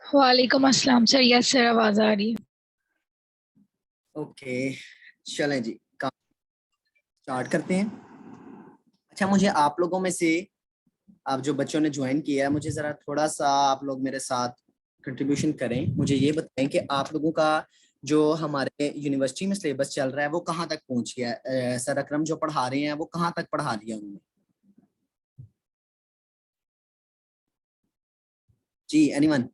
वालेकुम अस्सलाम sir. Yes sir, आवाज आ रही है। ओके, चलें जी, काम स्टार्ट करते हैं। अच्छा, मुझे आप लोगों में से, आप जो बच्चों ने ज्वाइन किया है, मुझे जरा थोड़ा सा आप लोग मेरे साथ कंट्रीब्यूशन करें। मुझे ये बताएं कि आप लोगों का जो हमारे यूनिवर्सिटी में सिलेबस चल रहा है वो कहाँ तक पहुंच गया है। सर अकरम जो पढ़ा रहे हैं वो कहाँ तक पढ़ा लिया उन्होंने? जी, एनीवन?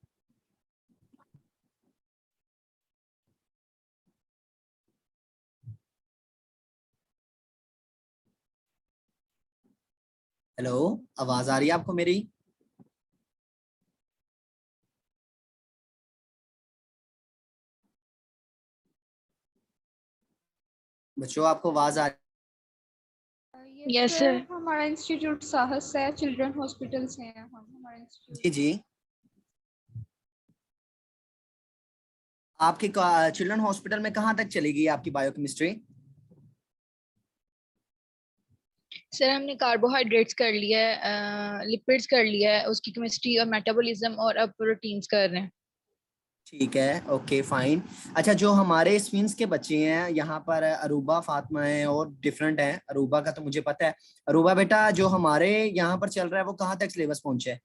हेलो, आवाज आ रही है आपको मेरी? बच्चों, आपको आवाज आ रही? Yes sir. हमारा इंस्टीट्यूट साहस है, चिल्ड्रन हॉस्पिटल से हैं हम। हमारा इंस्टीट्यूट जी जी, आपके चिल्ड्रन हॉस्पिटल में कहाँ तक चलेगी आपकी बायोकेमिस्ट्री? सर हमने कार्बोहाइड्रेट्स कर लिया है, लिपिड्स कर लिया है, उसकी केमिस्ट्री और मेटाबॉलिज्म, और अब प्रोटीन्स कर रहे हैं। ठीक है, ओके फाइन। अच्छा, जो हमारे स्विंस के बच्चे हैं यहाँ पर, अरूबा, फातिमा है और डिफरेंट है। अरूबा का तो मुझे पता है। अरूबा बेटा, जो हमारे यहाँ पर चल रहा है वो कहाँ तक सिलेबस पहुंचे है?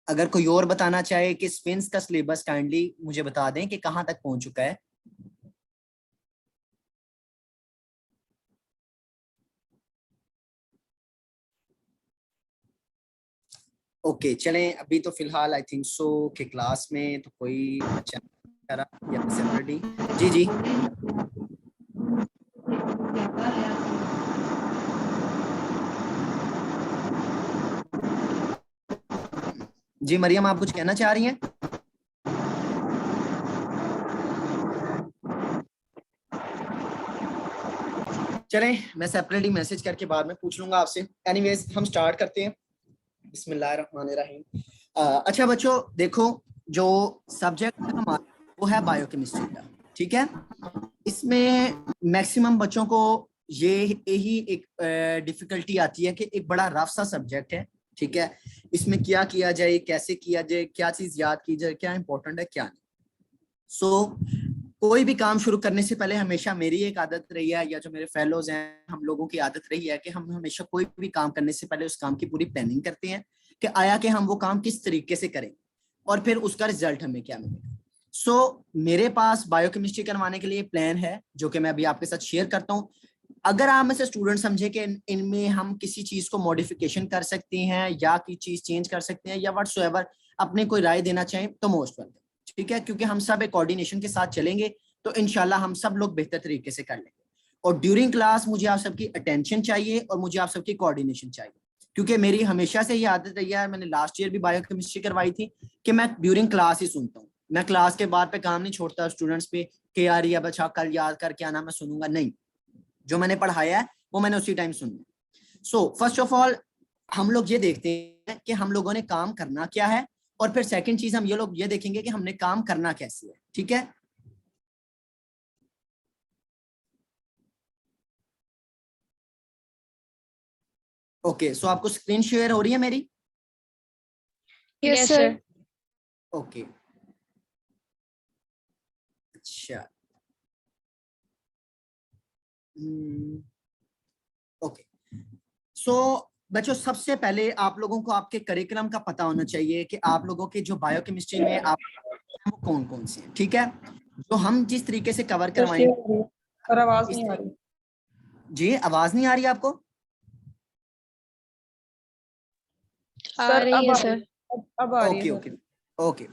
अगर कोई और बताना चाहे कि स्विंस का सिलेबस, काइंडली मुझे बता दें कि कहाँ तक पहुंच चुका है। ओके, चलें। अभी तो फिलहाल आई थिंक सो कि क्लास में तो कोई बच्चा नहीं कर रहा या सेपरेटली। जी जी, जी मरियम, आप कुछ कहना चाह रही हैं? चलें, मैं सेपरेटली मैसेज करके बाद में पूछ लूंगा आपसे। एनीवेज, हम स्टार्ट करते हैं। बिस्मिल्लाहिर्रहमानिर्रहीम। अच्छा बच्चों, देखो, जो सब्जेक्ट हमारा वो है बायोकेमिस्ट्री का। ठीक है, इसमें मैक्सिमम बच्चों को ये यही एक डिफिकल्टी आती है कि एक बड़ा रफ सा सब्जेक्ट है। ठीक है, इसमें क्या किया जाए, कैसे किया जाए, क्या चीज याद की जाए, क्या इंपॉर्टेंट है क्या नहीं। सो कोई भी काम शुरू करने से पहले हमेशा मेरी एक आदत रही है, या जो मेरे फेलोज हैं, हम लोगों की आदत रही है कि हम हमेशा कोई भी काम करने से पहले उस काम की पूरी प्लानिंग करते हैं कि आया कि हम वो काम किस तरीके से करें और फिर उसका रिजल्ट हमें क्या मिलेगा। मेरे पास बायोकेमिस्ट्री करवाने के लिए प्लान है जो कि मैं अभी आपके साथ शेयर करता हूँ। अगर आप में से स्टूडेंट समझे कि इनमें हम किसी चीज को मॉडिफिकेशन कर सकते हैं या कोई चीज चेंज कर सकते हैं या व्हाटसोएवर अपने कोई राय देना चाहें, तो मोस्ट वेलकम। ठीक है, क्योंकि हम सब एक कोऑर्डिनेशन के साथ चलेंगे तो इंशाल्लाह हम सब लोग बेहतर तरीके से कर लेंगे। और ड्यूरिंग क्लास मुझे आप सबकी अटेंशन चाहिए और मुझे आप सबकी कोऑर्डिनेशन चाहिए, क्योंकि मेरी हमेशा से ये आदत रही है। मैंने लास्ट ईयर भी बायोकेमिस्ट्री करवाई थी कि मैं ड्यूरिंग क्लास ही सुनता हूँ। मैं क्लास के बाद पे काम नहीं छोड़ता स्टूडेंट्स पे कि यार ये बच्चा कल याद करके आना, मैं सुनूंगा नहीं। जो मैंने पढ़ाया है वो मैंने उसी टाइम सुनना। फर्स्ट ऑफ ऑल हम लोग ये देखते हैं कि हम लोगों ने काम करना क्या है, और फिर सेकंड चीज हम ये लोग ये देखेंगे कि हमने काम करना कैसे है। ठीक है, ओके। सो आपको स्क्रीन शेयर हो रही है मेरी? Yes sir. ओके, अच्छा, ओके। सो बच्चों, सबसे पहले आप लोगों को आपके करिकुलम का पता होना चाहिए कि आप लोगों के जो बायोकेमिस्ट्री में आप वो कौन कौन से हैं। ठीक है, जो हम जिस तरीके से कवर करवाएंगे पर आवाज इस नहीं आ रही। जी, आवाज नहीं आ रही आपको? आ रही है सर। अब आ रही ओके है ओके ओके।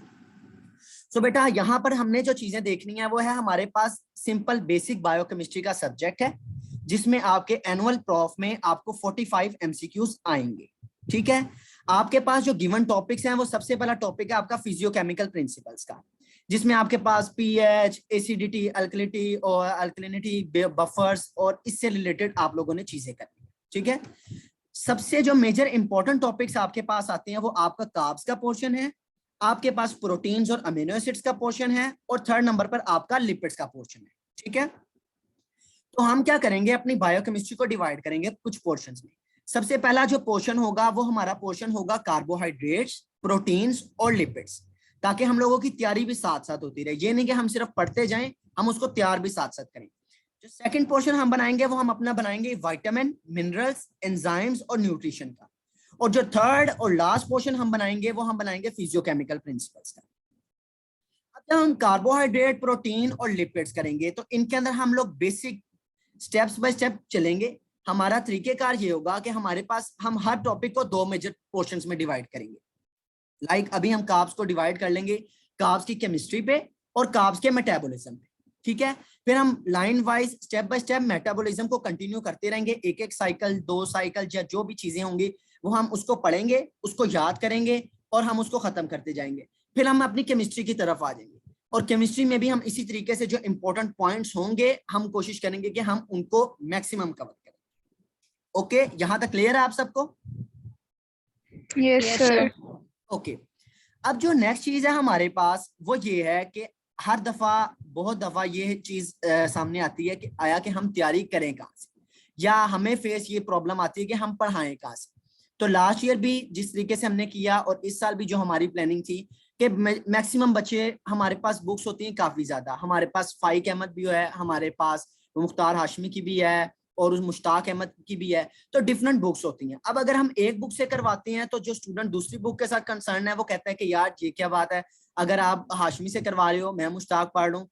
सो बेटा, यहाँ पर हमने जो चीजें देखनी है वो है, हमारे पास सिंपल बेसिक बायोकेमिस्ट्री का सब्जेक्ट है जिसमें आपके एनुअल प्रॉफ में आपको 45 एमसीक्यूज आएंगे। ठीक है, आपके पास जो गिवन टॉपिक्स हैं वो सबसे पहला टॉपिक है आपका फिजियोकेमिकल प्रिंसिपल्स का, जिसमें आपके पास पीएच, एसिडिटी, अल्कलिटी और अल्कलिनिटी, बफर्स और इससे रिलेटेड आप लोगों ने चीजें करनी है। ठीक है, सबसे जो मेजर इंपॉर्टेंट टॉपिक्स आपके पास आते हैं वो आपका कार्ब्स का पोर्शन है, आपके पास प्रोटीन्स और अमीनो एसिड्स का पोर्शन है, और थर्ड नंबर पर आपका लिपिड्स का पोर्शन है। ठीक है, तो हम क्या करेंगे, अपनी बायोकेमिस्ट्री को डिवाइड करेंगे कुछ पोर्शंस में। सबसे पहला जो पोर्शन होगा वो हमारा पोर्शन होगा कार्बोहाइड्रेट्स, प्रोटीन्स और लिपिड्स, ताकि हम लोगों की तैयारी भी साथ साथ होती रहे। ये नहीं कि हम सिर्फ पढ़ते जाएं, हम उसको तैयार भी साथ साथ करें। जो सेकंड पोर्शन हम बनाएंगे वो हम अपना बनाएंगे विटामिन, मिनरल्स, एंजाइम्स और न्यूट्रिशन का। और जो थर्ड और लास्ट पोर्शन हम बनाएंगे वो हम बनाएंगे फिजियोकेमिकल प्रिंसिपल्स का। अब जब हम कार्बोहाइड्रेट, प्रोटीन और लिपिड्स करेंगे तो इनके अंदर हम लोग बेसिक स्टेप्स बाय स्टेप चलेंगे। हमारा तरीकेकार ये होगा कि हमारे पास हम हर टॉपिक को 2 मेजर पोर्शंस में डिवाइड करेंगे। लाइक अभी हम कार्ब्स को डिवाइड कर लेंगे कार्ब्स की केमिस्ट्री पे और कार्ब्स के मेटाबॉलिज्म पे, ठीक है। फिर हम line wise step by step metabolism को कंटिन्यू करते रहेंगे, एक एक साइकिल, 2 साइकिल या जो भी चीजें होंगी वो हम उसको पढ़ेंगे, उसको याद करेंगे और हम उसको खत्म करते जाएंगे। फिर हम अपनी केमिस्ट्री की तरफ आ जाएंगे और केमिस्ट्री में भी हम इसी तरीके से जो इंपॉर्टेंट पॉइंट्स होंगे हम कोशिश करेंगे कि हम उनको मैक्सिमम कवर करें। ओके, यहां तक क्लियर है आप सबको? Yes sir. ओके, अब जो नेक्स्ट चीज है हमारे पास वो ये है कि हर दफा बहुत दफा ये चीज सामने आती है कि आया कि हम तैयारी करें कहाँ से, या हमें फेस ये प्रॉब्लम आती है कि हम पढ़ाएं कहाँ से। तो लास्ट ईयर भी जिस तरीके से हमने किया और इस साल भी जो हमारी प्लानिंग थी कि मैक्सिमम बच्चे, हमारे पास बुक्स होती हैं काफी ज्यादा, हमारे पास फाइक अहमद भी है, हमारे पास मुख्तार हाशमी की भी है और उस मुश्ताक अहमद की भी है, तो डिफरेंट बुक्स होती हैं। अब अगर हम एक बुक से करवाते हैं तो जो स्टूडेंट दूसरी बुक के साथ कंसर्न है वो कहता है कि यार ये क्या बात है, अगर आप हाशमी से करवा रहे हो मैं मुश्ताक पढ़ रहा हूँ,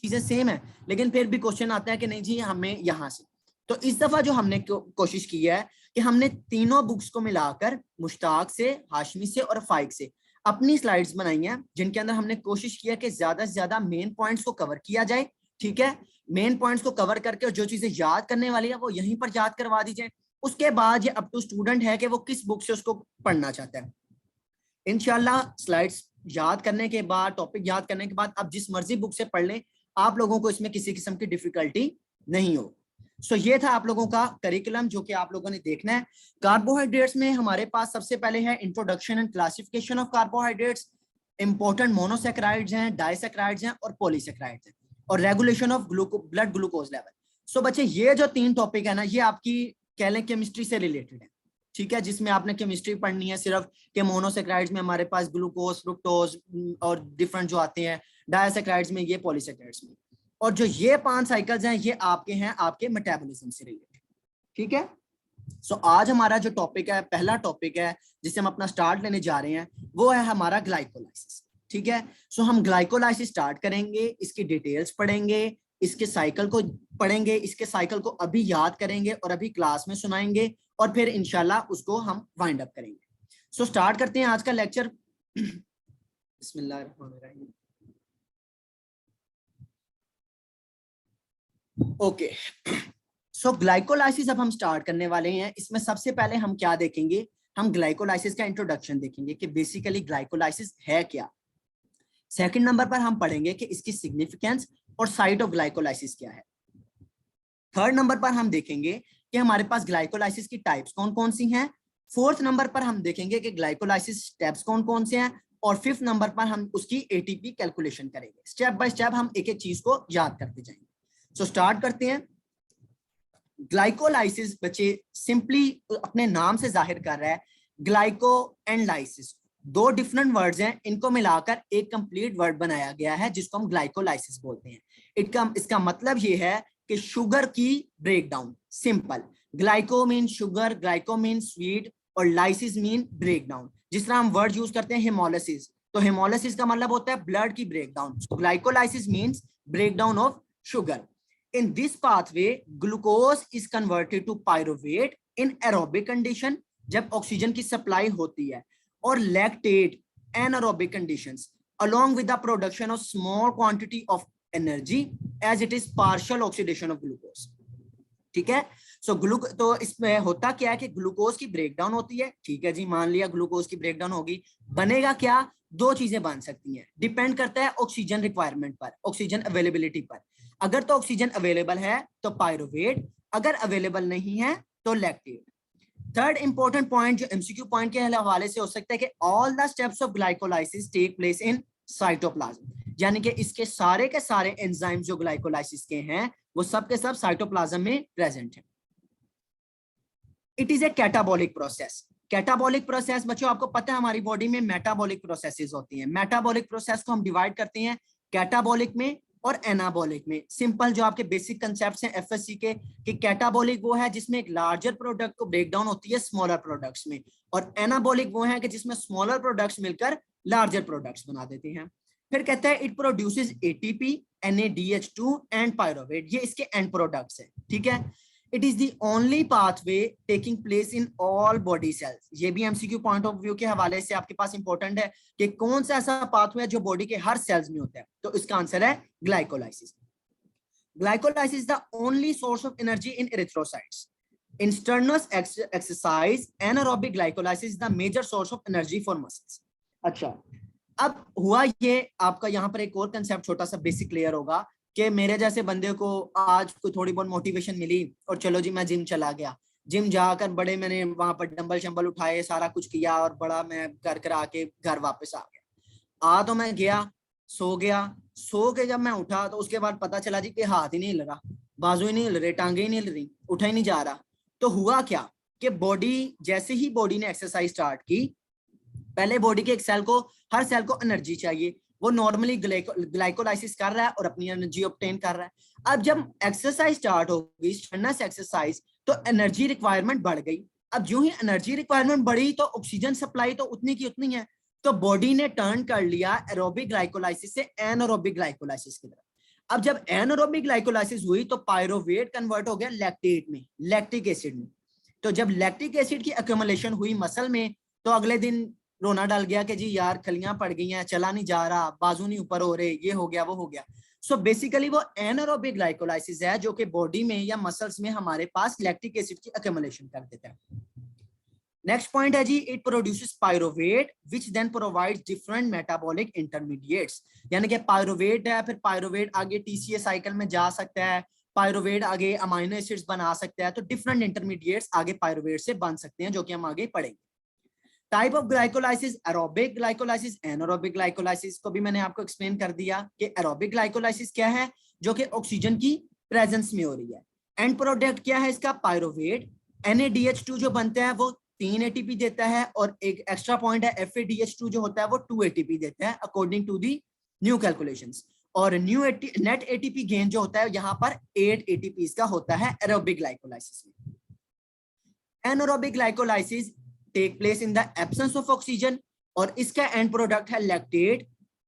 चीजें सेम है, लेकिन फिर भी क्वेश्चन आता है कि नहीं जी हमें यहाँ से। तो इस दफा जो हमने कोशिश की है कि हमने तीनों बुक्स को मिलाकर मुश्ताक से, हाशमी से और फाइक से अपनी स्लाइड्स बनाई हैं, जिनके अंदर हमने कोशिश किया कि ज्यादा से ज्यादा मेन पॉइंट्स को कवर किया जाए, ठीक है। मेन पॉइंट्स को कवर करके और जो चीजें याद करने वाली है वो यहीं पर याद करवा दी जाए। उसके बाद ये अप टू स्टूडेंट है कि वो किस बुक से उसको पढ़ना चाहता है। इंशाल्लाह स्लाइड्स याद करने के बाद, टॉपिक याद करने के बाद आप जिस मर्जी बुक से पढ़ लें, आप लोगों को इसमें किसी किस्म की डिफिकल्टी नहीं हो। सो ये था आप लोगों का करिकुलम जो कि आप लोगों ने देखना है। कार्बोहाइड्रेट्स में हमारे पास सबसे पहले है introduction and classification of carbohydrates, important monosaccharides हैं, डाइसेक्राइड्स हैं और पॉलीसेक्राइड्स हैं, और regulation of blood glucose level. So बच्चे ये जो 3 टॉपिक है ना, ये आपकी कह लें केमिस्ट्री से रिलेटेड है, ठीक है, जिसमें आपने केमिस्ट्री पढ़नी है सिर्फ कि मोनोसेक्राइड्स में हमारे पास ग्लूकोज, फ्रुक्टोज और डिफरेंट जो आते हैं, डाइसेक्राइड्स में ये, पॉलीसेक्राइड्स में। और जो ये 5 साइकिल्स हैं ये आपके हैं आपके मेटाबॉलिज्म से रिलेटेड, ठीक है। सो आज हमारा जो टॉपिक है, पहला टॉपिक है जिसे हम अपना स्टार्ट लेने जा रहे हैं, वो है हमारा ग्लाइकोलाइसिस, ठीक है। सो हम ग्लाइकोलाइसिस स्टार्ट करेंगे, इसकी डिटेल्स पढ़ेंगे, इसके साइकिल को पढ़ेंगे, इसके साइकिल को अभी याद करेंगे और अभी क्लास में सुनाएंगे और फिर इंशाल्लाह उसको हम वाइंड अप करेंगे। सो स्टार्ट करते हैं आज का लेक्चर। बिस्मिल्लाहिर्रहमानिर्रहीम। ओके, सो ग्लाइकोलाइसिस अब हम स्टार्ट करने वाले हैं। इसमें सबसे पहले हम क्या देखेंगे, हम ग्लाइकोलाइसिस का इंट्रोडक्शन देखेंगे कि बेसिकली ग्लाइकोलाइसिस है क्या। सेकंड नंबर पर हम पढ़ेंगे कि इसकी सिग्निफिकेंस और साइट ऑफ ग्लाइकोलाइसिस क्या है। थर्ड नंबर पर हम देखेंगे कि हमारे पास ग्लाइकोलाइसिस की टाइप्स कौन कौन सी हैं। फोर्थ नंबर पर हम देखेंगे कि ग्लाइकोलाइसिस स्टेप्स कौन कौन से हैं। और फिफ्थ नंबर पर हम उसकी एटीपी कैलकुलेशन करेंगे। स्टेप बाय स्टेप हम एक एक चीज को याद करते जाएंगे। सो स्टार्ट करते हैं। ग्लाइकोलाइसिस बच्चे सिंपली अपने नाम से जाहिर कर रहा है, glyco and lysis 2 different words हैं, इनको मिलाकर एक कंप्लीट वर्ड बनाया गया है जिसको हम ग्लाइकोलाइसिस बोलते हैं। इसका मतलब ये है कि शुगर की breakdown. Simple, glyco mean sugar, glyco mean sweet और लाइसिस मीन ब्रेकडाउन। जिस तरह हम वर्ड यूज करते हैं हेमोलिसिस, तो हेमोलिसिस का मतलब होता है ब्लड की breakdown. Glycolysis means breakdown of sugar. In this pathway, glucose is converted to pyruvate in aerobic condition जब ऑक्सीजन की सप्लाई होती है, और lactate anaerobic conditions along with the production of small quantity of energy as it is partial oxidation of glucose। ठीक है। तो इसमें होता क्या है कि ग्लूकोज की ब्रेकडाउन होती है। ठीक है जी, मान लिया ग्लूकोज की ब्रेकडाउन होगी, बनेगा क्या? 2 चीजें बन सकती हैं, डिपेंड करता है ऑक्सीजन रिक्वायरमेंट पर, ऑक्सीजन अवेलेबिलिटी पर। अगर तो ऑक्सीजन अवेलेबल है तो पायरुवेट, अगर अवेलेबल नहीं है तो लैक्टेट। थर्ड इंपॉर्टेंट पॉइंट जो एमसीक्यू पॉइंट के हवाले से हो सकता है कि all the steps of glycolysis take place in cytoplasm, यानी कि इसके सारे के सारे एंजाइम जो ग्लाइकोलाइसिस के हैं वो सब के सब साइटोप्लाज्म में प्रेजेंट है। It is a catabolic process. Catabolic process बच्चों आपको पता है हमारी बॉडी में मेटाबॉलिक प्रोसेसेस होती हैं। मेटाबॉलिक प्रोसेस को हम डिवाइड करते हैं कैटाबॉलिक में और एनाबॉलिक में। सिंपल जो आपके बेसिक कंसेप्ट्स हैं एफएससी के कि कैटाबॉलिक वो है जिसमें एक लार्जर प्रोडक्ट को ब्रेक डाउन होती है स्मॉलर प्रोडक्ट्स में, और एनाबॉलिक वो है कि जिसमें स्मॉलर प्रोडक्ट्स मिलकर लार्जर प्रोडक्ट्स बना देते हैं। फिर कहता है it produces ATP, NADH2 and pyruvate, ये इसके एंड प्रोडक्ट्स है, ठीक है। It is the only pathway taking place in all body cells. ये भी एमसीक्यू पॉइंट ऑफ व्यू के हवाले से आपके पास इंपॉर्टेंट है कि कौन सा ऐसा पाथवे है जो बॉडी के हर सेल्स में होता है, तो इसका आंसर है glycolysis. Glycolysis the only source of energy in erythrocytes. In strenuous exercise, anaerobic glycolysis is the major source of energy for muscles. अच्छा, अब हुआ ये आपका यहाँ पर एक और कंसेप्ट छोटा सा बेसिक क्लियर होगा कि मेरे जैसे बंदे को आज कोई थोड़ी बहुत मोटिवेशन मिली और चलो जी मैं जिम चला गया, जिम जाकर बड़े मैंने वहां पर डंबल शंबल उठाए, सारा कुछ किया और बड़ा मैं कर कर आके घर वापस आ गया। तो मैं गया, सो गया, सो के जब मैं उठा तो उसके बाद पता चला जी कि हाथ ही नहीं हिल रहा, बाजू ही नहीं हिल रहे, टांगे ही नहीं हिल रही, उठा ही नहीं जा रहा। तो हुआ क्या कि बॉडी जैसे ही बॉडी ने एक्सरसाइज स्टार्ट की, पहले बॉडी के एक सेल को, हर सेल को एनर्जी चाहिए, वो नॉर्मली ग्लाइकोलाइसिस कर रहा है और अपनी एनर्जी ऑब्टेन कर रहा है। अब जब एक्सरसाइज स्टार्ट होगी, स्ट्रेनस एक्सरसाइज, तो एनर्जी रिक्वायरमेंट बढ़ गई। अब जो ही एनर्जी रिक्वायरमेंट बढ़ी तो ऑक्सीजन सप्लाई तो उतनी की उतनी है, तो बॉडी ने टर्न कर लिया एरोबिक ग्लाइकोलाइसिस से एनारोबिक ग्लाइकोलाइसिस की तरफ। अब जब एनारोबिक ग्लाइकोलाइसिस हुई तो पायरोवेट कन्वर्ट हो गया लैक्टेट में, लैक्टिक एसिड में। तो जब लैक्टिक एसिड की एक्यूमुलेशन हुई मसल में, तो अगले दिन रोना डाल गया कि जी यार खलियां पड़ गई हैं, चला नहीं जा रहा, बाजू नहीं ऊपर हो रहे, ये हो गया वो हो गया। सो बेसिकली वो एनारोबिक ग्लाइकोलाइसिस है जो कि बॉडी में या मसल्स में हमारे पास लैक्टिक एसिड की एक्यूमुलेशन कर देता है। नेक्स्ट पॉइंट है जी, it produces pyruvate which then provides different metabolic intermediates. यानी कि पायरोवेट है, फिर पायरोवेट आगे TCA साइकिल में जा सकता है, पायरोवेट आगे अमाइनो एसिड्स बना सकता है, तो डिफरेंट इंटरमीडिएट्स आगे पायरोवेट से बन सकते हैं, जो कि हम आगे पढ़ेंगे। Type of glycolysis, aerobic glycolysis, anaerobic glycolysis को भी मैंने आपको एक्सप्लेन कर दिया कि एरोबिक ग्लाइकोलाइसिस क्या है, जो कि ऑक्सीजन की प्रेजेंस में हो रही है। एंड प्रोडक्ट क्या है इसका, पायरोवेट। NADH2 जो बनता है वो 3 ATP देता है, और एक एक्स्ट्रा पॉइंट है FADH2 जो होता है वो 2 ATP देता है according to the new calculations. और नेट ATP गेन जो होता है यहाँ पर 8 ATP का होता है एरोबिक ग्लाइकोलाइसिस में। Anaerobic glycolysis take place in the absence of oxygen, और इसका एंड प्रोडक्ट है लैक्टेट।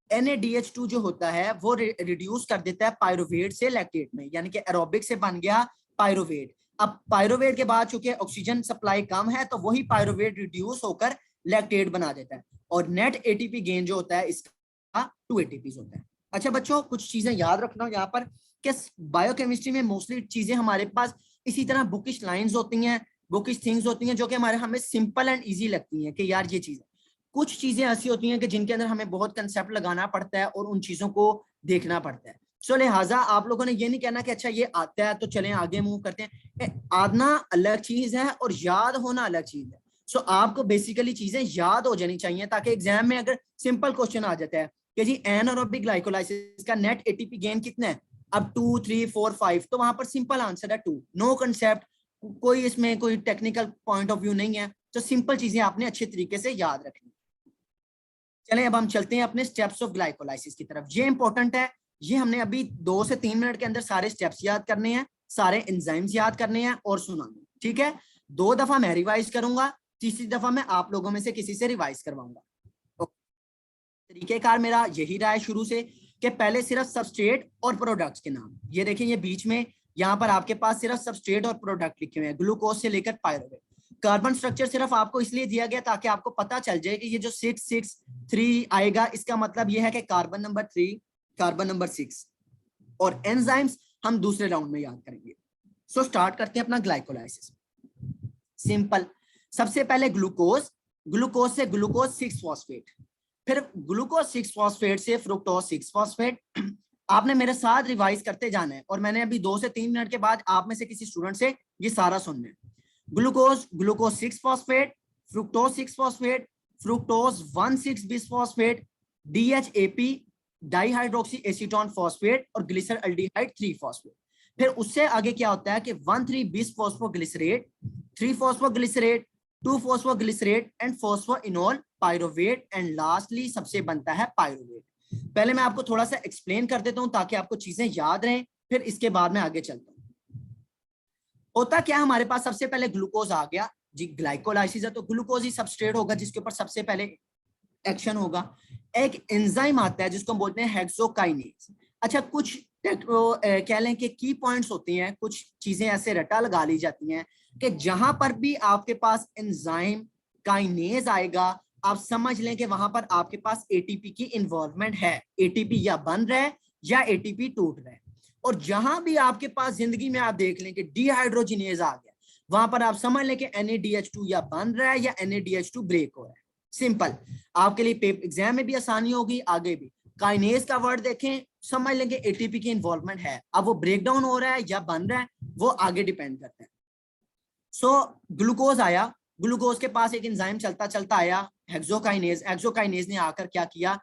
NADH2 जो होता है वो रिड्यूस कर देता है पायरोवेट से लैक्टेट में, यानी कि एरोबिक से बन गया पायरोवेट। अब पायरोवेट के बाद चूंकि ऑक्सीजन सप्लाई कम है तो वही पायरोवेट रिड्यूस होकर लैक्टेट बना देता है, और नेट ATP गेन जो होता है इसका 2 ATP होता है। अच्छा बच्चों, कुछ चीजें याद रखना यहाँ पर कि बायोकेमिस्ट्री में मोस्टली चीजें हमारे पास इसी तरह बुकिश लाइंस होती हैं, बुकिश थिंग्स होती हैं, जो कि हमें सिंपल एंड इजी लगती हैं कि यार ये चीजें। कुछ चीजें ऐसी होती हैं कि जिनके अंदर हमें बहुत कंसेप्ट लगाना पड़ता है और उन चीजों को देखना पड़ता है। सो लिहाजा आप लोगों ने ये नहीं कहना कि अच्छा ये आता है तो चलें आगे मूव करते हैं। आना अलग चीज है और याद होना अलग चीज है। सो आपको बेसिकली चीजें याद हो जानी चाहिए, ताकि एग्जाम में अगर सिंपल क्वेश्चन आ जाता है कि जी एनारोबिक ग्लाइकोलाइसिस का नेट ATP गेन कितना है, अब 2, 3, 4, 5, तो वहां पर सिंपल आंसर है 2, नो कंसेप्ट, कोई इसमें कोई टेक्निकल पॉइंट ऑफ व्यू नहीं है। तो सिंपल चीजें आपने अच्छे तरीके से याद रखनी। चलें अब हम चलते हैं अपने स्टेप्स ऑफ ग्लाइकोलाइसिस की तरफ। ये इंपॉर्टेंट है, ये हमने अभी 2 से 3 मिनट के अंदर सारे स्टेप्स याद करने हैं, सारे एंजाइम्स याद करने हैं और सुनाने, ठीक है। 2 दफा मैं रिवाइज करूंगा, तीसरी दफा मैं आप लोगों में से किसी से रिवाइज करवाऊंगा। तरीकेकार मेरा यही रहा है शुरू से कि पहले सिर्फ सबस्ट्रेट और प्रोडक्ट्स के नाम, ये देखें ये बीच में यहाँ पर आपके पास सिर्फ सबस्ट्रेट और प्रोडक्ट लिखे हुए हैं, ग्लूकोज से लेकर पायरोवेट। कार्बन स्ट्रक्चर सिर्फ आपको इसलिए दिया गया ताकि आपको पता चल जाए कि ये जो 663 आएगा इसका मतलब ये है कि कार्बन नंबर 3, कार्बन नंबर 6, और एंजाइम्स हम दूसरे राउंड में याद करेंगे। सो स्टार्ट करते हैं अपना ग्लाइकोलाइसिस। सिंपल, सबसे पहले ग्लूकोज, ग्लूकोज से ग्लूकोज 6 फॉस्फेट, फिर ग्लूकोज 6 फॉस्फेट से फ्रुक्टोज 6 फॉस्फेट। आपने मेरे साथ रिवाइज करते जाना है और मैंने अभी 2 से 3 मिनट के बाद आप में से किसी स्टूडेंट से ये सारा सुनना है। Glucose, glucose 6 phosphate, fructose 6 phosphate, fructose 1,6 bisphosphate, DHAP dihydroxy acetone phosphate, और ग्लिसरॉल्डिहाइड 3 फॉस्फेट। फिर उससे आगे क्या होता है कि 1,3 बिस phosphoglycerate, 3 phosphoglycerate, 2 phosphoglycerate and phosphoenol pyruvate and lastly सबसे बनता है पायरोवेट। पहले मैं आपको थोड़ा सा एक्सप्लेन कर देता हूं ताकि आपको चीजें याद रहें, फिर इसके बाद में आगे चलता हूं। होता क्या, हमारे पास सबसे पहले ग्लूकोज आ गया जी, ग्लाइकोलाइसिस है तो ग्लूकोज ही सबस्ट्रेट होगा जिसके ऊपर सबसे पहले एक्शन होगा। एक एंजाइम आता है जिसको हम बोलते हैं हेक्सोकाइनेज। अच्छा, कुछ कह लें कि की पॉइंट्स होती हैं, कुछ चीजें ऐसे रटा लगा ली जाती हैं कि जहां पर भी आपके पास एंजाइम काइनेज आएगा आप समझ लें कि वहां पर आपके पास एटीपी की इन्वॉल्वमेंट है, एटीपी या बन रहा है या एटीपी टूट रहा है। और जहां भी आपके पास जिंदगी में आप देख लें कि डीहाइड्रोजिनेज आ गया, वहां पर आप समझ लें कि NADH2 या बन रहा है या NADH2 ब्रेक हो रहा है। सिंपल, आपके लिए एग्जाम में भी आसानी होगी, आगे भी। काइनेज का वर्ड देखें, समझ लेंगे एटीपी की इन्वॉल्वमेंट है। अब वो ब्रेक डाउन हो रहा है या बन रहा है वो आगे डिपेंड करता है। सो ग्लूकोज आया, ग्लूकोज के पास एक एंजाइम चलता चलता आया हेक्सोकाइनेज। हेक्सोकाइनेज ने आकर क्या किया,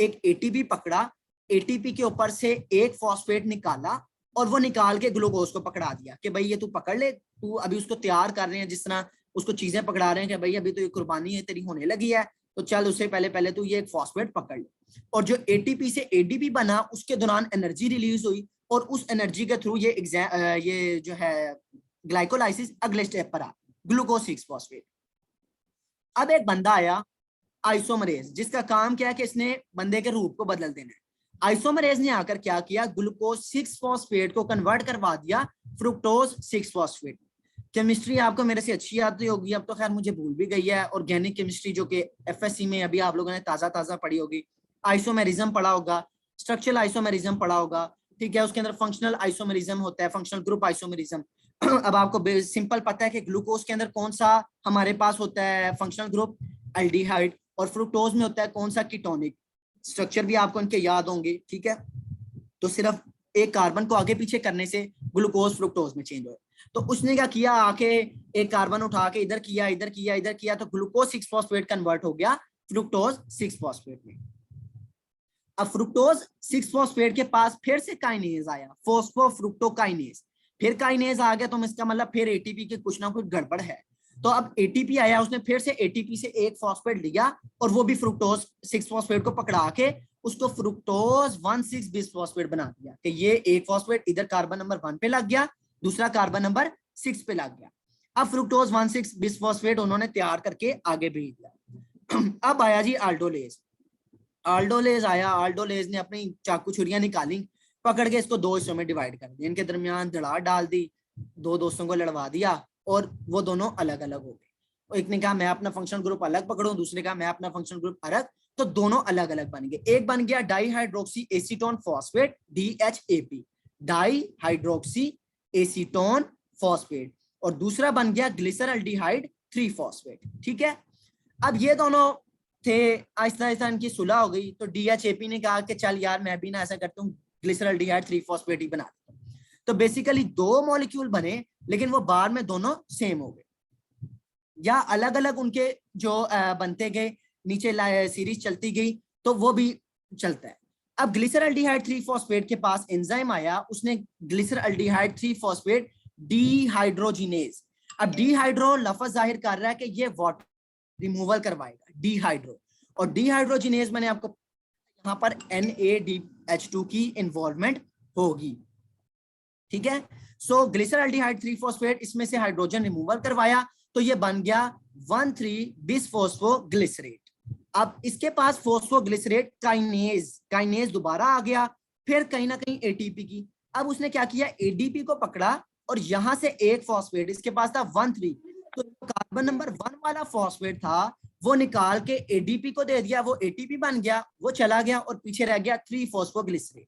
एक एटीपी पकड़ा, एटीपी के ऊपर से एक फॉस्फेट निकाला और वो निकाल के ग्लूकोज को पकड़ा दिया कि भाई ये तू पकड़ ले, तू अभी उसको तैयार कर रहे हैं जिस तरह उसको चीजें पकड़ा रहे हैं कि भाई अभी तो ये कुर्बानी है तेरी होने लगी है, तो चल उससे पहले पहले तू ये एक फॉस्फेट पकड़ ले। और जो एटीपी से एडीपी बना उसके दौरान एनर्जी रिलीज हुई और उस एनर्जी के थ्रू ये जो है ग्लाइकोलाइसिस अगले स्टेप पर आ, ग्लूकोज 6 फॉस्फेट। अब एक बंदा आया आइसोमरेज, जिसका काम क्या है कि इसने बंदे के रूप को बदल देना है। आइसोमरेज ने आकर क्या किया, ग्लूकोज 6 फॉस्फेट को कन्वर्ट करवा दिया फ्रुक्टोज 6 फॉस्फेट। केमिस्ट्री आपको मेरे से अच्छी आती होगी, अब तो खैर मुझे भूल भी गई है। ऑर्गेनिक केमिस्ट्री जो कि FSC में अभी आप लोगों ने ताजा पढ़ी होगी, आइसोमेरिज्म पढ़ा होगा, स्ट्रक्चरल आइसोमेरिज्म पढ़ा होगा, ठीक है। उसके अंदर फंक्शनल आइसोमेरिज्म होता है, फंक्शनल ग्रुप आइसोमेरिज्म। अब आपको सिंपल पता है कि ग्लूकोज के अंदर कौन सा हमारे पास होता है फंक्शनल ग्रुप, एल्डिहाइड, और फ्रुक्टोज में होता है कौन सा, कीटोनिक। स्ट्रक्चर भी आपको इनके याद होंगे, ठीक है। तो सिर्फ एक कार्बन को आगे पीछे करने से ग्लूकोज फ्रुक्टोज में चेंज हो। तो उसने क्या किया, आके एक कार्बन उठा के इधर किया, इधर किया, इधर किया, तो ग्लूकोज 6 फॉस्फेट कन्वर्ट हो गया फ्रुक्टोज 6 फॉस्फेट में। अब फ्रुक्टोज 6 फॉस्फेट के पास फिर से काइनेज आया, फॉस्फोफ्रुक्टोकाइनेज। फिर काइनेज आ गया तो इसका मतलब फिर एटीपी के कुछ ना कुछ गड़बड़ है। तो अब एटीपी आया, उसने फिर से एटीपी से एक फॉस्फेट लिया और वो भी फ्रुक्टोज 6 फॉस्फेट को पकड़ा के उसको फ्रुक्टोज 1,6 बिस फॉस्फेट बना दिया कि ये एक फॉस्फेट इधर कार्बन नंबर 1 पे लग गया, दूसरा कार्बन नंबर 6 पे लग गया। अब फ्रुक्टोज 1,6 बिस फॉस्फेट उन्होंने तैयार करके आगे भेज दिया। अब आया जी आल्डोलेज। आल्डोलेज आया, आल्डोलेज ने अपनी चाकू छुरियां निकाली, पकड़ के इसको दो हिस्सों में डिवाइड कर दिया, इनके दरमियान धड़ार डाल दी, दो दोस्तों को लड़वा दिया और वो दोनों अलग अलग हो गए। एक ने कहा मैं अपना फंक्शनल ग्रुप अलग पकड़ूं, दूसरे कहा मैं अपना फंक्शनल ग्रुप अलग, तो दोनों अलग अलग बन गए। एक बन गया dihydroxy acetone phosphate, DHAP, dihydroxy acetone phosphate, और दूसरा बन गया ग्लिसरल्डिहाइड 3 फॉस्फेट, ठीक है। अब ये दोनों थे, आहिस्ता आहिस्ता इनकी सुलह हो गई, तो DHAP ने कहा कि चल यार मैं भी ना ऐसा करता हूँ, ग्लिसरल्डिहाइड 3 फॉस्फेट ही बना देता हूँ। तो बेसिकली दो मॉलिक्यूल बने, लेकिन वो बाद में दोनों सेम हो गए या अलग अलग उनके जो बनते गए, नीचे सीरीज चलती गई, तो वो भी चलता है। अब ग्लिसरल्डिहाइड 3 फॉस्फेट के पास एंजाइम आया, उसने ग्लिसरल्डिहाइड 3 फॉस्फेट डीहाइड्रोजिनेज। अब डीहाइड्रो लफ्ज जाहिर कर रहा है कि ये वाटर रिमूवल करवाएगा, डीहाइड्रो। और डीहाइड्रोजिनेज मैंने आपको यहाँ पर NADH2 की इन्वॉल्वमेंट होगी, ठीक है। सो ग्लिसरल्डिहाइड 3 फॉस्फेट, इसमें से हाइड्रोजन रिमूवल करवाया तो ये बन गया 1,3 बिस फॉस्फोग्लिसरेट। अब इसके पास फॉस्फोग्लिसरेट काइनेज दोबारा आ गया, फिर कहीं ना कहीं एटीपी की। अब उसने क्या किया, एडीपी को पकड़ा और यहां से एक फॉस्फेट, इसके पास था 1,3, तो कार्बन नंबर 1 वाला फॉस्फेट था वो निकाल के एडीपी को दे दिया, वो एटीपी बन गया, वो चला गया और पीछे रह गया 3 फॉस्फोग्लिसरेट।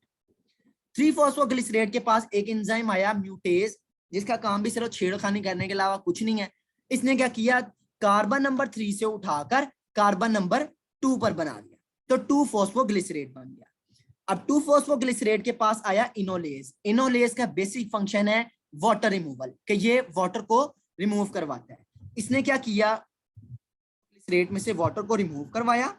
3 फॉस्फोग्लिसरेट के पास एक एंजाइम आया म्यूटेज, जिसका काम भी सिर्फ छेड़खानी करने के अलावा कुछ नहीं है। इसने क्या किया, कार्बन नंबर 3 से उठाकर कार्बन नंबर 2 पर बना दिया, तो 2 फॉस्फोग्लिसरेट बन गया। अब 2 फॉस्फोग्लिसरेट के पास आया इनोलेज। इनोलेज का बेसिक फंक्शन है वाटर रिमूवल, कि ये वाटर को रिमूव करवाता है। इसने क्या किया, ग्लिसरेट में से वाटर को रिमूव करवाया,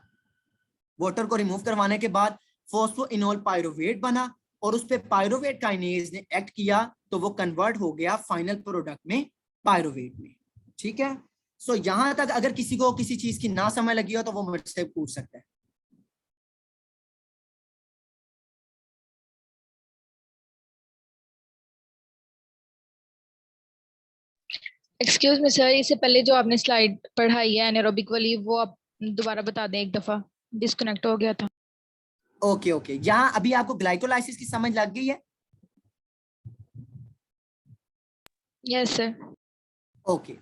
वाटर को रिमूव करवाने के बाद फॉस्फोइनोल पायरोवेट बना, और उस पे पायरोवेट काइनेज ने एक्ट किया तो वो कन्वर्ट हो गया फाइनल प्रोडक्ट में पायरोवेट में। ठीक है, सो यहां तक अगर किसी को किसी चीज की ना समझ लगी हो तो वो मुझसे पूछ सकता है। एक्सक्यूज मी सर, इससे पहले जो आपने स्लाइड पढ़ाई है एनारोबिक वाली, वो आप दोबारा बता दें, एक दफा डिस्कनेक्ट हो गया था। ओके ओके, यहाँ अभी आपको ग्लाइकोलाइसिस की समझ लग गई है? Yes sir. Okay,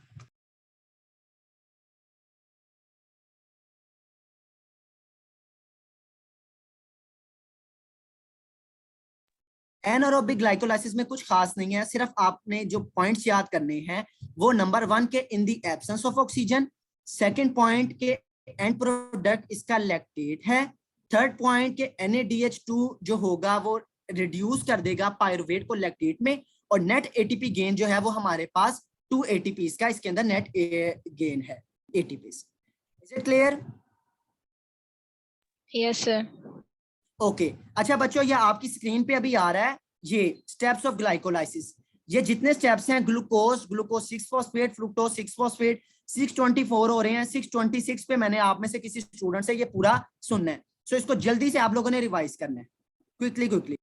anaerobic glycolysis में कुछ खास नहीं है, सिर्फ आपने जो पॉइंट्स याद करने हैं वो नंबर 1 के इन the absence of oxygen, second point के एंड प्रोडक्ट इसका लैक्टेट है, थर्ड पॉइंट के NADH2 जो होगा वो रिड्यूस कर देगा पायरुवेट को लैक्टेट में, और नेट एटीपी गेन जो है वो हमारे पास 2 ATPs का इसके अंदर नेट गेन है ATPs। Is it clear? Yes sir. Okay अच्छा बच्चों, ये आपकी स्क्रीन पे अभी आ रहा है ये स्टेप्स ऑफ ग्लाइकोलाइसिस। ये जितने स्टेप्स हैं, glucose, glucose 6 phosphate, fructose 6 phosphate, 624 हो रहे हैं, 626 पे मैंने आप में से किसी स्टूडेंट से ये पूरा सुनना है। सो इसको जल्दी से आप लोगों ने रिवाइज करना है, quickly quickly.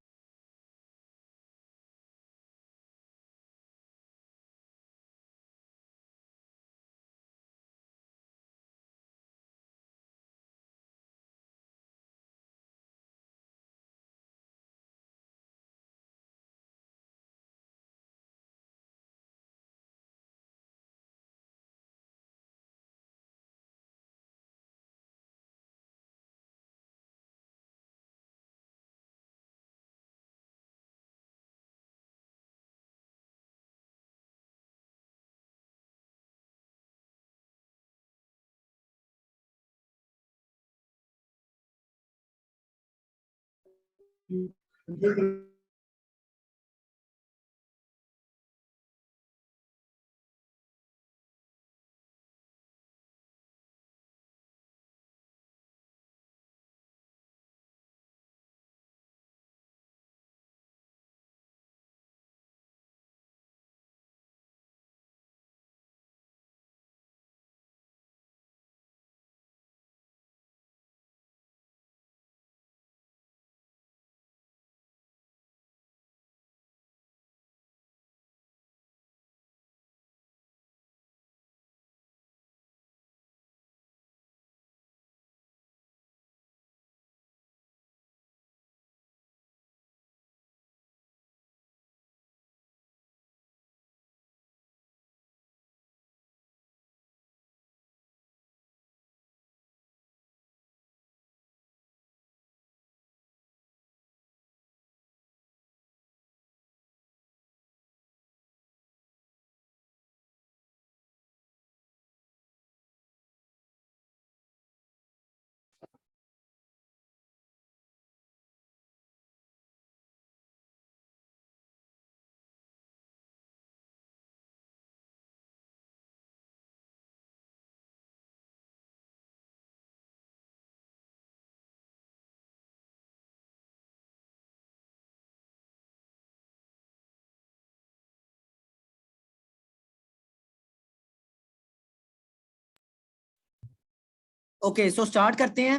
Okay so start करते हैं।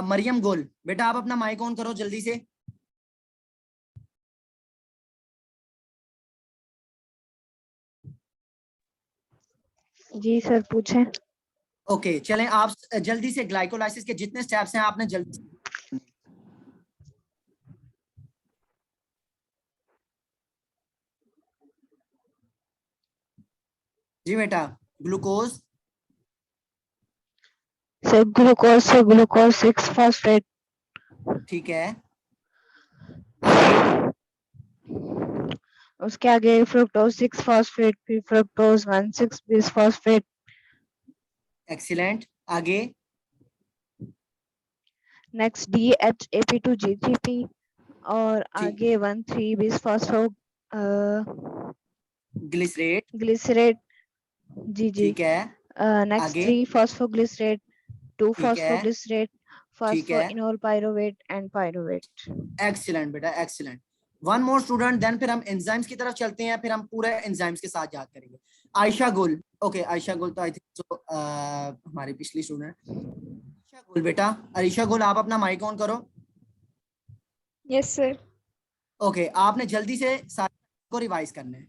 मरियम गोल, बेटा आप अपना माइक ऑन करो जल्दी से। जी सर पूछें। ओके चलें, आप जल्दी से ग्लाइकोलाइसिस के जितने स्टेप्स हैं आपने जल्दी। जी बेटा, ग्लूकोज सर ग्लूकोज से ग्लूकोज 6 फॉस्फेट, ठीक है, आगे उसके आगे फ्रुक्टोज 6 फॉस्फेट, फिर फ्रुक्टोज 1,6 बिस फॉस्फेट, एक्सीलेंट, आगे नेक्स्ट DHAP2G3P और ठीक, आगे 1,3 बिस फॉस्फो ग्लिसरेट, ग्लिसरेट, जी जी, ठीक है, नेक्स्ट आगे 3 फॉस्फोग्लिसरेट, 2 ठीक है, फॉस्फोग्लिसरेट, ठीक है, phosphoenol pyruvate and pyruvate. Excellent बेटा, excellent. One more student, then फिर हम एंजाइम्स की तरफ चलते हैं, फिर हम पूरे एंजाइम्स के साथ याद करेंगे। आयशा गुल, ओके आयशा गुल तो आई थिंक सो हमारी पिछली स्टूडेंट। आयशा गुल बेटा, आयशा गुल आप अपना माइक ऑन करो। Yes sir. ओके, आपने जल्दी से सारे को रिवाइज करना है।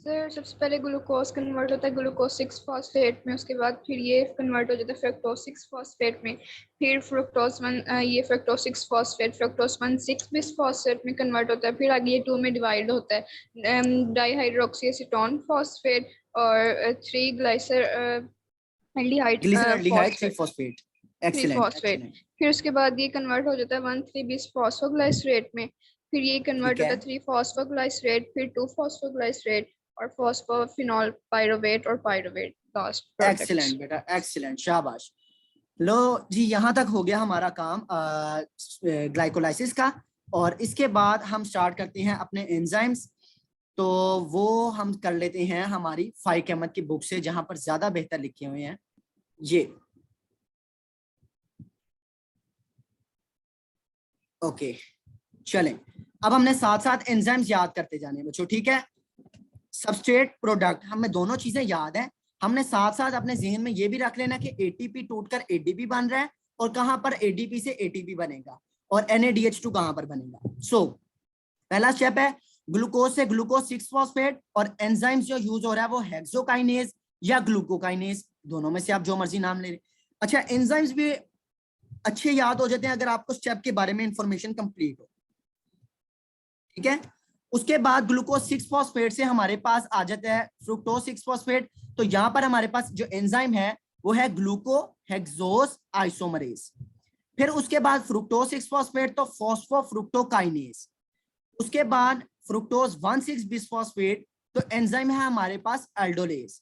सर सबसे पहले ग्लूकोज कन्वर्ट होता है ग्लूकोज 6 फॉस्फेट में, उसके बाद फिर ये कन्वर्ट हो जाता है फ्रक्टोज 6 फॉस्फेट में, फिर फ्रुक्टोज 1 ये fructose 6 phosphate fructose 1 6 bis phosphate में कन्वर्ट होता है, फिर आगे ये 2 में डिवाइड होता है डाईहाइड्रोक्सी एसीटोन फॉस्फेट और 3 ग्लाइसर aldehyde glyceraldehyde 3 phosphate phosphate, 3 excellent phosphate. Excellent. फिर उसके बाद ये कन्वर्ट हो जाता है 1,3 बिस फॉस्फोग्लाइसरेट में, फिर ये ठीक कन्वर्ट है, होता है 3 फॉस्फोग्लाइसरेट, फिर 2 फॉस्फोग्लाइसरेट और फॉस्फोफिनॉल पाइरोवेट और पाइरोवेट लास्ट प्रोडक्ट्स। एक्सीलेंट बेटा, एक्सीलेंट, शाबाश। लो जी, यहाँ तक हो गया हमारा काम ग्लाइकोलाइसिस का। और इसके बाद हम स्टार्ट करते हैं अपने एंजाइम्स। तो वो हम कर लेते हैं हमारी फाइक अहमद की बुक से, जहां पर ज्यादा बेहतर लिखे हुए हैं ये। ओके चलें, अब हमने साथ साथ एंजाइम्स याद करते जाने हैं बच्चों, ठीक है। सबस्ट्रेट प्रोडक्ट, हमें दोनों चीजें याद है। हमने साथ साथ अपने जहन में ये भी रख लेना कि एटीपी टूटकर एडीपी बन रहा है, और कहां पर एडीपी से एटीपी बनेगा, और NADH2 कहां पर बनेगा। सो पहला स्टेप है ग्लूकोज से ग्लूकोज 6 फॉस्फेट, और एंजाइम्स जो यूज हो रहा है वो हेक्सोकाइनेज या ग्लूकोकाइनेज, दोनों में से आप जो मर्जी नाम ले रहे। अच्छा, एंजाइम्स भी अच्छे याद हो जाते हैं अगर आपको स्टेप के बारे में इंफॉर्मेशन कंप्लीट हो, ठीक है। उसके बाद ग्लूकोज 6 फॉस्फेट से हमारे पास आ जाता है फ्रुक्टोज 6 फॉस्फेट। तो यहां पर हमारे पास जो एंजाइम है वो है ग्लूको हेक्सोस आइसोमरेज। फिर उसके बाद फ्रुक्टोज 6 फॉस्फेट तो फॉस्फोफ्रुक्टोकाइनेज। उसके बाद फ्रुक्टोज 1,6 बिसफॉस्फेट तो एंजाइम है हमारे पास एल्डोलेज।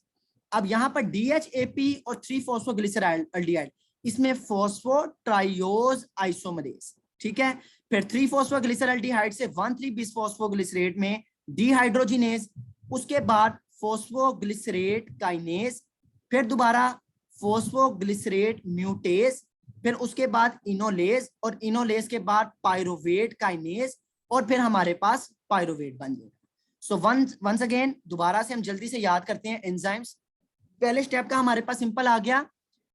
अब यहाँ पर DHAP और 3 फॉस्फोग्लिसरॉल्डिहाइड, इसमें फॉस्फोट्राइयोज आइसोमरेज, ठीक है। फिर 3 फॉस्फोग्लिसरॉल्डिहाइड से 1,3 बिसफॉस्फोग्लिसरेट में डिहाइड्रोजिनेज। उसके बाद फॉस्फोग्लिसरेट काइनेज, फिर दोबारा फॉस्फोग्लिसरेट म्यूटेज, फिर उसके बाद इनोलेज, और इनोलेज के बाद पायरोवेट काइनेज, और फिर हमारे पास पायरोवेट बन जाएगा। सो वंस अगेन दोबारा से हम जल्दी से याद करते हैं एंजाइम्स। पहले स्टेप का हमारे पास सिंपल आ गया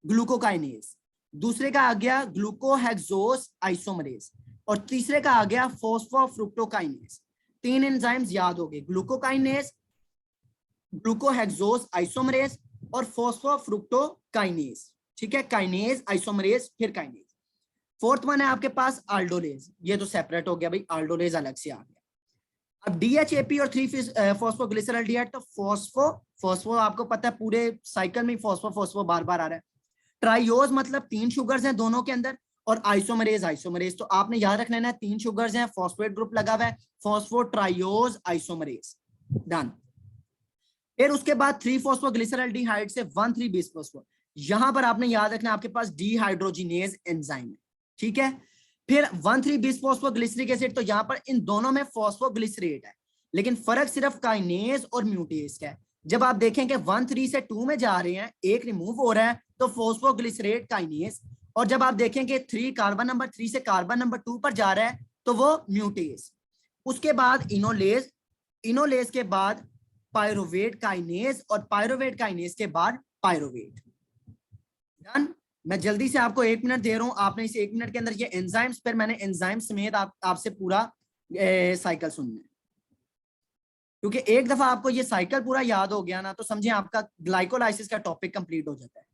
ग्लूकोकाइनेज, दूसरे का आ गया ग्लूकोहेक्सोस आइसोमरेज, और तीसरे का आ गया फॉस्फोफ्रुक्टोकाइनेज। 3 एंजाइम्स याद हो गए, ग्लूकोकाइनेज, ग्लूकोहेक्सोस आइसोमरेज और फॉस्फोफ्रुक्टोकाइनेज, ठीक है। काइनेज, आइसोमरेज, फिर काइनेज। फोर्थ वन है आपके पास आल्डोलेज, ये तो सेपरेट हो गया भाई, आल्डोलेज अलग से आ गया। अब DHAP और 3 फॉस्फोग्लिसरॉल्डिहाइड, तो फॉस्फो आपको पता है पूरे साइकिल में फॉस्फो बार बार आ रहा है। ट्राइयोज मतलब 3 शुगर्स हैं दोनों के अंदर, और आइसोमरेज आइसोमरेज तो आपने याद रख लेना है 3 शुगर्स हैं, फॉस्फेट ग्रुप लगा हुआ है, फॉस्फोट्राइयोज आइसोमरेज, डन। फिर उसके बाद 3 फॉस्फोग्लिसरॉल्डिहाइड से 1,3 बिसफॉस्फो, यहां पर आपने याद रखना आपके पास डिहाइड्रोजिनेज एंजाइम है, ठीक है। फिर 1,3 बिसफॉस्फोग्लिसरिक एसिड, तो यहां पर इन दोनों में फॉस्फोग्लिसरेट है, लेकिन फर्क सिर्फ काइनेज और म्यूटेज का है। जब आप देखें कि 1,3 से 2 में जा रहे हैं, एक रिमूव हो रहा है, तो फॉस्फोग्लिसरेट काइनेज, और जब आप देखें कि 3 कार्बन नंबर 3 से कार्बन नंबर 2 पर जा रहा है, तो वो म्यूटेज। उसके बाद इनोलेज, इनोलेज के बाद पायरोवेट काइनेज, और पायरोवेट काइनेज के बाद पायरोवेट, डन। मैं जल्दी से आपको 1 मिनट दे रहा हूं, आपने इस 1 मिनट के अंदर ये एंजाइम्स, फिर मैंने एंजाइम समेत आपसे पूरा साइकिल सुनना है, क्योंकि एक दफा आपको ये साइकिल पूरा याद हो गया ना, तो समझे आपका ग्लाइकोलाइसिस का टॉपिक कंप्लीट हो जाता है।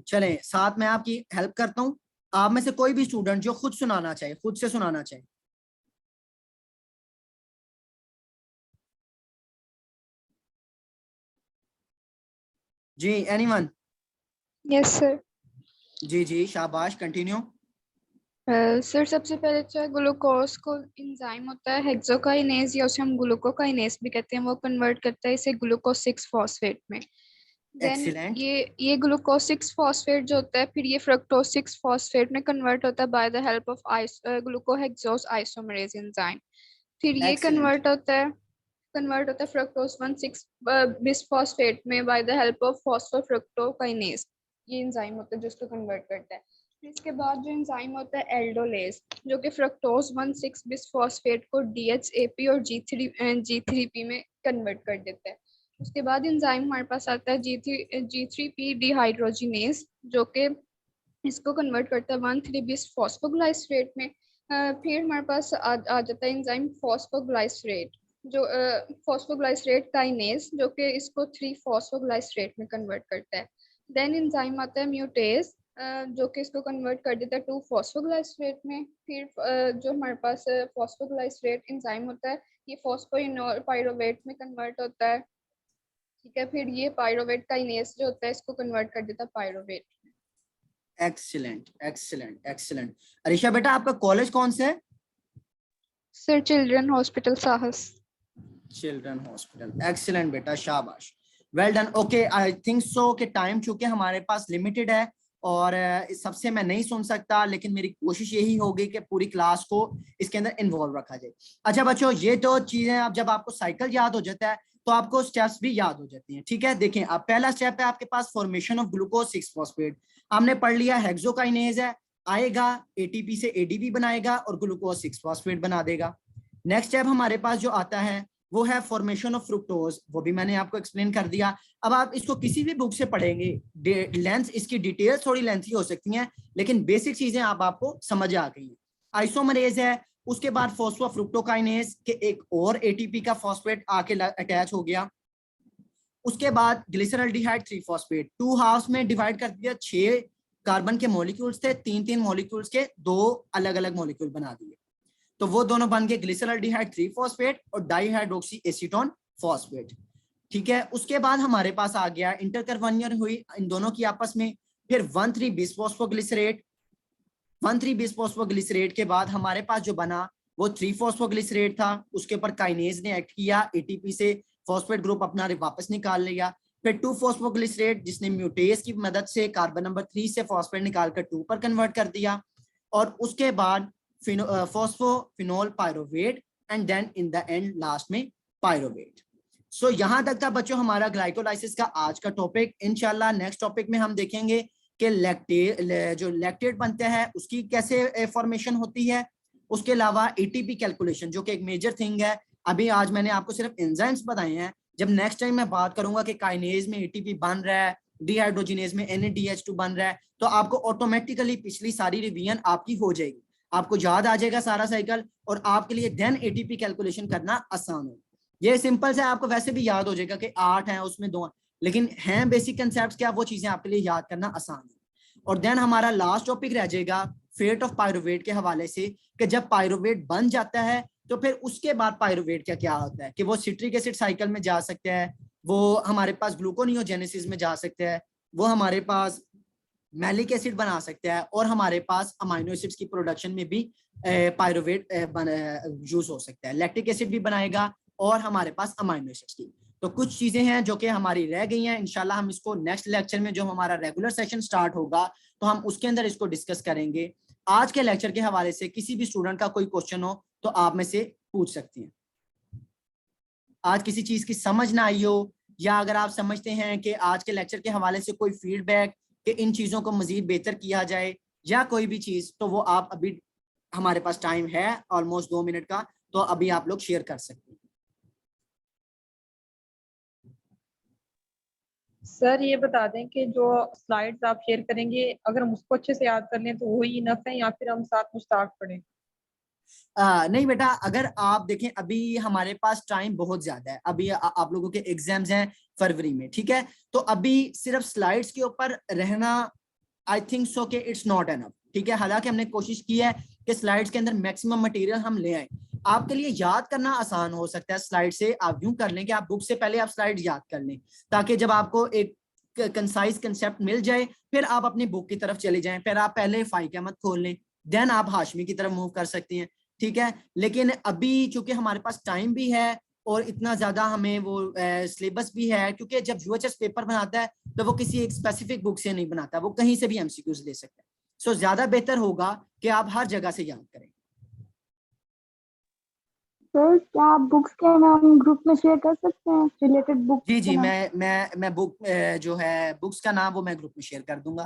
चलें, साथ में आपकी हेल्प करता हूँ। आप में से कोई भी स्टूडेंट जो खुद सुनाना चाहे, खुद से सुनाना चाहे। जी, एनीवन? Yes sir. जी जी, शाबाश, कंटिन्यू। सर सबसे पहले जो है ग्लूकोज को एंजाइम होता है हेक्सोकाइनेज, या उसे हम ग्लूकोकाइनेज भी कहते हैं, वो कन्वर्ट करता है इसे ग्लूकोज 6 फॉस्फेट में। Then excellent. ये ग्लूकोज 6 फॉस्फेट जो होता है फिर ये फ्रक्टोज 6 फॉस्फेट में कन्वर्ट होता है by the help of glucohexose isomerase enzyme. फिर ये एक्सीलेंट। कन्वर्ट होता है फ्रक्टोज 1 6 बिसफॉस्फेट में by the help of phosphofructokinase. ये एंजाइम होता है जो इसको कन्वर्ट करता है। फिर इसके बाद जो एंजाइम होता है एल्डोलेज, जो कि फ्रक्टोज 1 6 बिसफॉस्फेट को DHAP और G3P में कन्वर्ट कर देता है। उसके बाद एंजाइम हमारे पास आता है G3P डिहाइड्रोजिनेज, जो कि इसको कन्वर्ट करता है 1,3 बिसफॉस्फोग्लाइसरेट में। फिर हमारे पास आ जाता है एंजाइम फॉस्फोग्लाइसरेट, जो फॉस्फोग्लाइसरेट काइनेज, जो कि इसको 3 फॉस्फोग्लाइसरेट में कन्वर्ट करता है। देन एंजाइम आता है म्यूटेज, जो कि इसको कन्वर्ट कर देता है 2 फॉस्फोग्लाइसरेट में। फिर जो हमारे पास फॉस्फोग्लाइसरेट एंजाइम होता है ये फॉस्फोइनोल पाइरोवेट में कन्वर्ट होता है। ठीक है, फिर ये पाइरोवेट काइनेज जो होता है इसको कन्वर्ट कर देता है pyruvate. Excellent excellent excellent. Arisha बेटा, आपका कॉलेज कौन सा है? सर चिल्ड्रन हॉस्पिटल साहस। Children hospital. एक्सीलेंट बेटा, शाबाश, well done. Okay, I think so कि टाइम चूंकि हमारे पास लिमिटेड है और सबसे मैं नहीं सुन सकता, लेकिन मेरी कोशिश यही होगी कि पूरी क्लास को इसके अंदर इन्वॉल्व रखा जाए। अच्छा बच्चों, ये तो चीजें अब जब आपको साइकिल याद हो जाता है तो आपको स्टेप्स भी याद हो जाती हैं। ठीक है, देखें, अब पहला स्टेप है आपके पास फॉर्मेशन ऑफ ग्लूकोज 6 फॉस्फेट। हमने पढ़ लिया हेक्सोकाइनेज है, आएगा एटीपी से एडीपी बनाएगा और ग्लूकोज 6 फॉस्फेट बना देगा। नेक्स्ट स्टेप हमारे पास जो आता है वो है फॉर्मेशन ऑफ फ्रुक्टोज, वो भी मैंने आपको एक्सप्लेन कर दिया। अब आप इसको किसी भी बुक से पढ़ेंगे, लेंथ इसकी डिटेल्स थोड़ी लेंथी हो सकती हैं, लेकिन बेसिक चीजें आपको समझ आ गई हैं। आइसोमरेज है, उसके बाद फॉस्फोफ्रुक्टोकाइनेज के एक और एटीपी का फॉस्फेट आके अटैच हो गया। उसके बाद ग्लिसरल्डिहाइड 3 फॉस्फेट 2 हाफ्स में डिवाइड कर दिया। 6 कार्बन के मॉलिक्यूल्स थे, 3 मॉलिक्यूल्स के 2 अलग अलग मॉलिक्यूल बना दिए, तो वो दोनों बन गए ग्लिसरल्डिहाइड 3 फॉस्फेट और डाइहाइड्रोक्सी एसीटोन फॉस्फेट। ठीक है, उसके बाद हमारे पास आ गया इंटरकन्वर्जन हुई इन दोनों की आपस में, फिर 1,3 बिसफॉस्फोग्लिसरेट। 1,3 बिसफॉस्फोग्लिसरेट के बाद हमारे पास जो बना वो 3 फॉस्फोग्लिसरेट था, उसके ऊपर काइनेज ने एक्ट किया, एटीपी से फॉस्फेट ग्रुप अपना वापस निकाल लिया। फिर 2 फॉस्फोग्लिसरेट जिसने म्यूटेज की मदद से कार्बन नंबर 3 से फॉस्फेट निकालकर 2 पर कन्वर्ट कर दिया, और उसके बाद phosphoenol pyruvate and then in the end last में पायरोवेट। सो यहां तक था बच्चों हमारा ग्लाइकोलाइसिस का आज का टॉपिक। इंशाल्लाह नेक्स्ट टॉपिक में हम देखेंगे कि जो लैक्टेट बनता है उसकी कैसे फॉर्मेशन होती है, उसके अलावा एटीपी कैलकुलेशन जो कि एक मेजर थिंग है। अभी आज मैंने आपको सिर्फ एंजाइम्स बताए हैं, जब नेक्स्ट टाइम मैं बात करूंगा कि काइनेज में एटीपी बन रहा है, डिहाइड्रोजिनेज में NADH2 बन रहा है, तो आपको ऑटोमेटिकली पिछली सारी रिवीजन आपकी हो जाएगी, आपको याद आ जाएगा सारा साइकिल, और आपके लिए देन एटीपी कैलकुलेशन करना आसान हो। ये सिंपल से आपको वैसे भी याद हो जाएगा कि 8 है उसमें 2, लेकिन हैं बेसिक कंसेप्ट क्या, वो चीजें आपके लिए याद करना आसान है। और देन हमारा लास्ट टॉपिक रह जाएगा फेट ऑफ पायरोवेट के हवाले से, कि जब पायरोवेट बन जाता है तो फिर उसके बाद पायरोवेट का क्या होता है, कि वो सिट्रिक एसिड साइकिल में जा सकते हैं, वो हमारे पास ग्लूकोनियोजेनेसिस में जा सकते हैं, वो हमारे पास मैलिक एसिड बना सकते हैं, और हमारे पास अमाइनो एसिड्स की प्रोडक्शन में भी पायरोवेट यूज हो सकता है। लैक्टिक एसिड भी बनाएगा और हमारे पास अमाइनो एसिड्स की। तो कुछ चीजें हैं जो कि हमारी रह गई हैं, इंशाल्लाह हम इसको नेक्स्ट लेक्चर में जो हमारा रेगुलर सेशन स्टार्ट होगा तो हम उसके अंदर इसको डिस्कस करेंगे। आज के लेक्चर के हवाले से किसी भी स्टूडेंट का कोई क्वेश्चन हो तो आप में से पूछ सकती हैं। आज किसी चीज की समझ ना आई हो, या अगर आप समझते हैं कि आज के लेक्चर के हवाले से कोई फीडबैक कि इन चीजों को मजीद बेहतर किया जाए या कोई भी चीज, तो वो आप अभी, हमारे पास टाइम है ऑलमोस्ट 2 मिनट का, तो अभी आप लोग शेयर कर सकते हैं। सर ये बता दें कि जो स्लाइड्स आप शेयर करेंगे अगर हम उसको अच्छे से याद कर लें तो वही इनफ है, या फिर हम साथ मुश्ताक पढ़ें? नहीं बेटा, अगर आप देखें अभी हमारे पास टाइम बहुत ज्यादा है, अभी आप लोगों के एग्जाम्स हैं फरवरी में, ठीक है, तो अभी सिर्फ स्लाइड्स के ऊपर रहना आई थिंक सो कि इट्स नॉट एनफ, ठीक है। हालांकि हमने कोशिश की है कि स्लाइड्स के अंदर मैक्सिमम मटेरियल हम ले आए। आपके लिए याद करना आसान हो सकता है स्लाइड से, आप यूं कर लें कि आप बुक से पहले आप स्लाइड याद कर लें, ताकि जब आपको एक कंसाइज कंसेप्ट मिल जाए फिर आप अपनी बुक की तरफ चले जाएं। फिर आप पहले फाइक अहमद खोल लें, देन आप हाशमी की तरफ मूव कर सकते हैं, ठीक है। लेकिन अभी चूंकि हमारे पास टाइम भी है और इतना ज्यादा हमें वो सिलेबस भी है, क्योंकि जब यूएचएस पेपर बनाता है तो वो किसी एक स्पेसिफिक बुक से नहीं बनाता, वो कहीं से भी एमसीक्यूज ले सकता है। सो ज्यादा बेहतर होगा कि आप हर जगह से याद करें। सर क्या आप बुक्स के नाम ग्रुप में शेयर कर सकते हैं, रिलेटेड बुक्स? जी जी, मैं बुक जो है बुक्स का नाम वो मैं ग्रुप में शेयर कर दूंगा।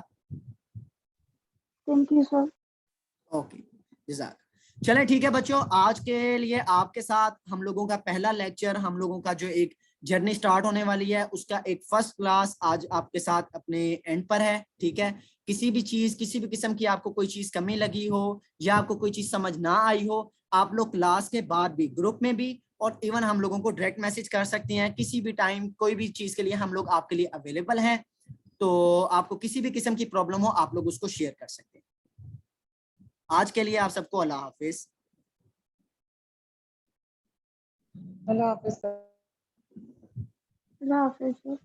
Thank you sir. ओके, जज़ाक। चलें ठीक है बच्चों, आज के लिए आपके साथ हम लोगों का पहला लेक्चर, हम लोगों का जो एक जर्नी स्टार्ट होने वाली है उसका एक फर्स्ट क्लास आज आपके साथ अपने एंड पर है, ठीक है। किसी भी चीज, किसी भी किस्म की आपको कोई चीज कमी लगी हो या आपको कोई चीज समझ ना आई हो, आप लोग क्लास के बाद भी ग्रुप में भी और इवन हम लोगों को डायरेक्ट मैसेज कर सकते हैं किसी भी टाइम, कोई भी चीज के लिए हम लोग आपके लिए अवेलेबल हैं। तो आपको किसी भी किस्म की प्रॉब्लम हो आप लोग उसको शेयर कर सकते हैं। आज के लिए आप सबको अल्लाह हाफिज। अल्लाह हाफिज। अल्लाह हाफिज़ सर।